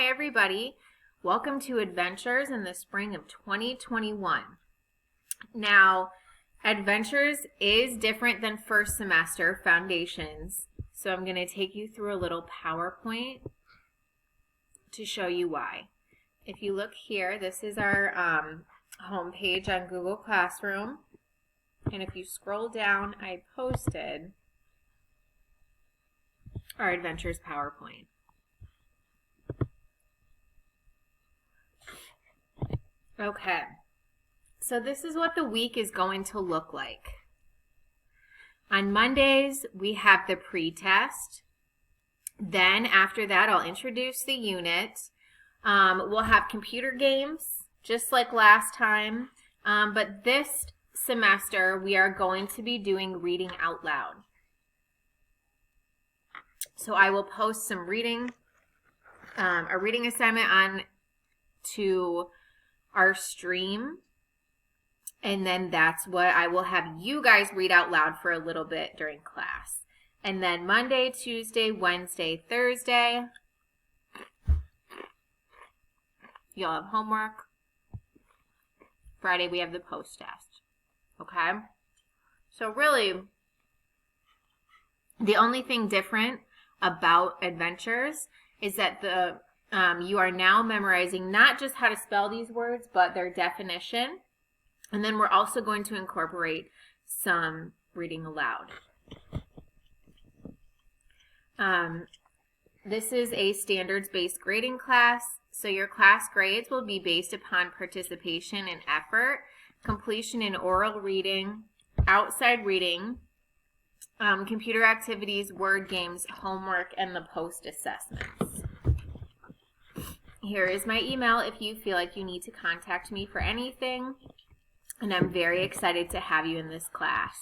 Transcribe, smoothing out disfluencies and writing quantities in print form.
everybody. Welcome to Adventures in the spring of 2021. Now, Adventures is different than first semester Foundations, so I'm going to take you through a little PowerPoint to show you why. If you look here, this is our homepage on Google Classroom, and if you scroll down, I posted our Adventures PowerPoint. Okay, so this is what the week is going to look like. On Mondays, we have the pre-test. Then after that, I'll introduce the unit. We'll have computer games, just like last time. But this semester, we are going to be doing reading out loud. So I will post some reading, a reading assignment on to our stream, and then that's what I will have you guys read out loud for a little bit during class. And then Monday, Tuesday, Wednesday, Thursday, you'll have homework. Friday, we have the post-test. Okay? So really, the only thing different about Adventures is that you are now memorizing not just how to spell these words, but their definition. And then we're also going to incorporate some reading aloud. This is a standards-based grading class, so your class grades will be based upon participation and effort, completion in oral reading, outside reading, computer activities, word games, homework, and the post assessments. Here is my email if you feel like you need to contact me for anything, and I'm very excited to have you in this class.